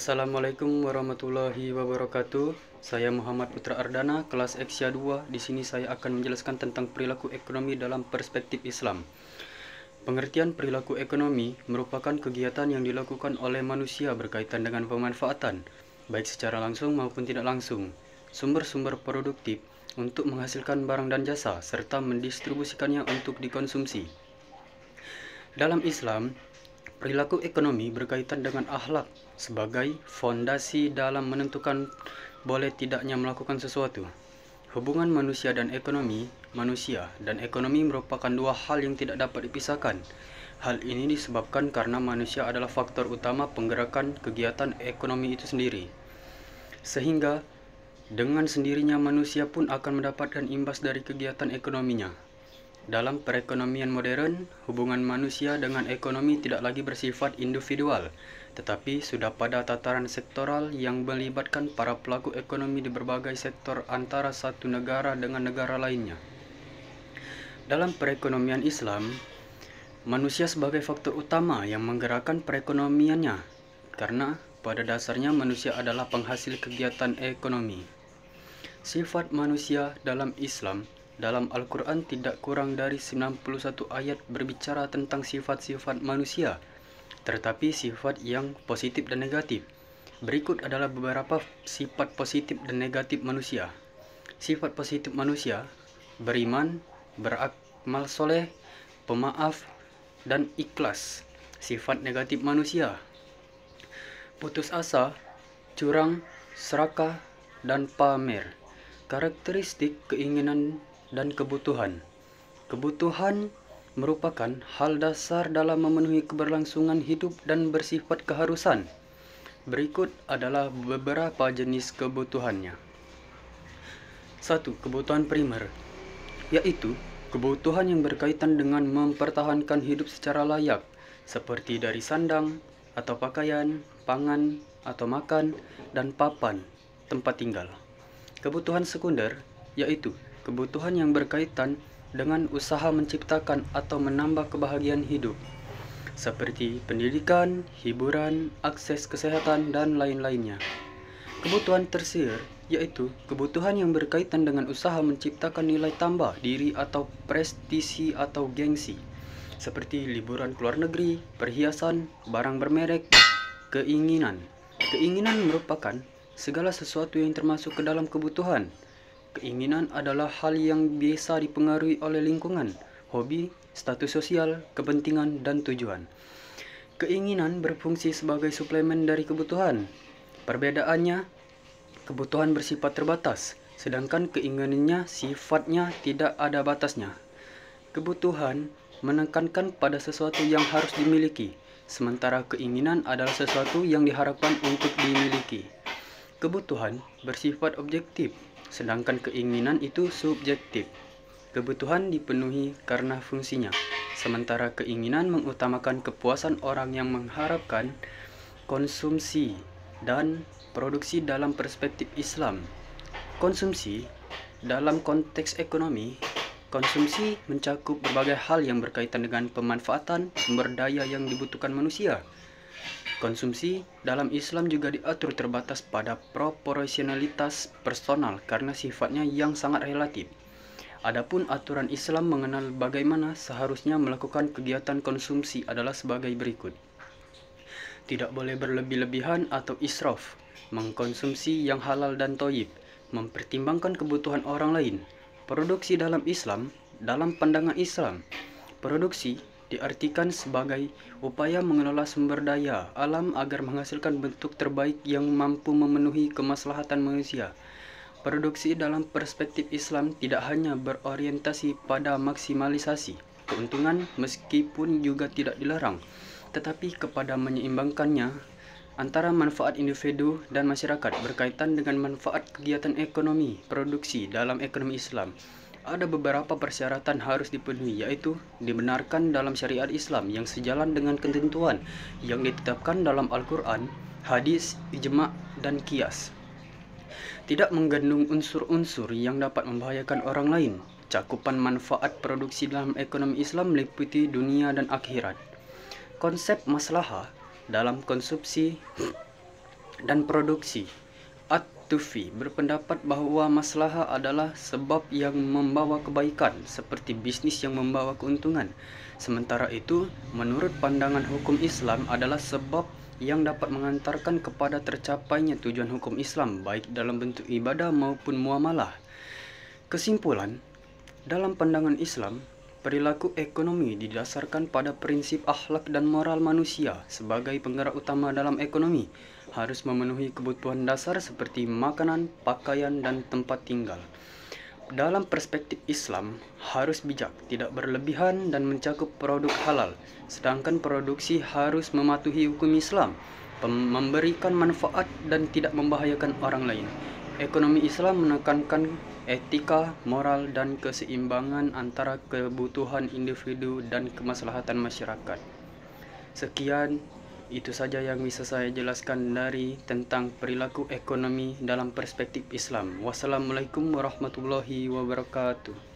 Assalamualaikum warahmatullahi wabarakatuh. Saya Muhammad Putra Ardana, kelas Eksya 2. Di sini saya akan menjelaskan tentang perilaku ekonomi dalam perspektif Islam. Pengertian perilaku ekonomi merupakan kegiatan yang dilakukan oleh manusia berkaitan dengan pemanfaatan, baik secara langsung maupun tidak langsung, sumber-sumber produktif untuk menghasilkan barang dan jasa, serta mendistribusikannya untuk dikonsumsi. Dalam Islam, perilaku ekonomi berkaitan dengan akhlak sebagai fondasi dalam menentukan boleh tidaknya melakukan sesuatu. Hubungan manusia dan ekonomi merupakan dua hal yang tidak dapat dipisahkan. Hal ini disebabkan karena manusia adalah faktor utama penggerakan kegiatan ekonomi itu sendiri. Sehingga dengan sendirinya manusia pun akan mendapatkan imbas dari kegiatan ekonominya. Dalam perekonomian modern, hubungan manusia dengan ekonomi tidak lagi bersifat individual, tetapi sudah pada tataran sektoral yang melibatkan para pelaku ekonomi di berbagai sektor antara satu negara dengan negara lainnya. Dalam perekonomian Islam, manusia sebagai faktor utama yang menggerakkan perekonomiannya, karena pada dasarnya manusia adalah penghasil kegiatan ekonomi. Sifat manusia dalam Islam dalam Al-Quran tidak kurang dari 91 ayat berbicara tentang sifat-sifat manusia, tetapi sifat yang positif dan negatif. Berikut adalah beberapa sifat positif dan negatif manusia. Sifat positif manusia: beriman, beramal soleh, pemaaf, dan ikhlas. Sifat negatif manusia: putus asa, curang, serakah, dan pamer. Karakteristik keinginan dan kebutuhan. Kebutuhan merupakan hal dasar dalam memenuhi keberlangsungan hidup dan bersifat keharusan. Berikut adalah beberapa jenis kebutuhannya. 1. Kebutuhan primer, yaitu kebutuhan yang berkaitan dengan mempertahankan hidup secara layak, seperti dari sandang atau pakaian, pangan atau makan, dan papan tempat tinggal. Kebutuhan sekunder, yaitu kebutuhan yang berkaitan dengan usaha menciptakan atau menambah kebahagiaan hidup, seperti pendidikan, hiburan, akses kesehatan, dan lain-lainnya. Kebutuhan tersier, yaitu kebutuhan yang berkaitan dengan usaha menciptakan nilai tambah diri atau prestisi atau gengsi, seperti liburan ke luar negeri, perhiasan, barang bermerek. Keinginan merupakan segala sesuatu yang termasuk ke dalam kebutuhan. Keinginan adalah hal yang biasa dipengaruhi oleh lingkungan, hobi, status sosial, kepentingan, dan tujuan. Keinginan berfungsi sebagai suplemen dari kebutuhan. Perbedaannya, kebutuhan bersifat terbatas, sedangkan keinginannya sifatnya tidak ada batasnya. Kebutuhan menekankan pada sesuatu yang harus dimiliki, sementara keinginan adalah sesuatu yang diharapkan untuk dimiliki. Kebutuhan bersifat objektif, sedangkan keinginan itu subjektif. Kebutuhan dipenuhi karena fungsinya, sementara keinginan mengutamakan kepuasan orang yang mengharapkan konsumsi dan produksi. Dalam perspektif Islam, konsumsi dalam konteks ekonomi, konsumsi mencakup berbagai hal yang berkaitan dengan pemanfaatan sumber daya yang dibutuhkan manusia. Konsumsi dalam Islam juga diatur terbatas pada proporsionalitas personal karena sifatnya yang sangat relatif. Adapun aturan Islam mengenal bagaimana seharusnya melakukan kegiatan konsumsi adalah sebagai berikut. Tidak boleh berlebih-lebihan atau israf, mengkonsumsi yang halal dan thayyib, mempertimbangkan kebutuhan orang lain. Produksi dalam Islam, dalam pandangan Islam, produksi diartikan sebagai upaya mengelola sumber daya alam agar menghasilkan bentuk terbaik yang mampu memenuhi kemaslahatan manusia. Produksi dalam perspektif Islam tidak hanya berorientasi pada maksimalisasi keuntungan meskipun juga tidak dilarang, tetapi kepada menyeimbangkannya antara manfaat individu dan masyarakat berkaitan dengan manfaat kegiatan ekonomi produksi. Dalam ekonomi Islam ada beberapa persyaratan harus dipenuhi, yaitu dibenarkan dalam syariat Islam yang sejalan dengan ketentuan yang ditetapkan dalam Al-Quran, hadis, ijma', dan qiyas. Tidak mengandung unsur-unsur yang dapat membahayakan orang lain. Cakupan manfaat produksi dalam ekonomi Islam meliputi dunia dan akhirat. Konsep maslahah dalam konsumsi dan produksi. At-Tufi berpendapat bahawa maslahah adalah sebab yang membawa kebaikan, seperti bisnis yang membawa keuntungan. Sementara itu, menurut pandangan hukum Islam adalah sebab yang dapat mengantarkan kepada tercapainya tujuan hukum Islam, baik dalam bentuk ibadah maupun muamalah. Kesimpulan, dalam pandangan Islam, perilaku ekonomi didasarkan pada prinsip akhlak dan moral manusia sebagai penggerak utama dalam ekonomi, harus memenuhi kebutuhan dasar seperti makanan, pakaian, dan tempat tinggal. Dalam perspektif Islam, harus bijak, tidak berlebihan dan mencakup produk halal, sedangkan produksi harus mematuhi hukum Islam, memberikan manfaat dan tidak membahayakan orang lain. Ekonomi Islam menekankan etika, moral, dan keseimbangan antara kebutuhan individu dan kemaslahatan masyarakat. Sekian, itu saja yang bisa saya jelaskan dari tentang perilaku ekonomi dalam perspektif Islam. Wassalamualaikum warahmatullahi wabarakatuh.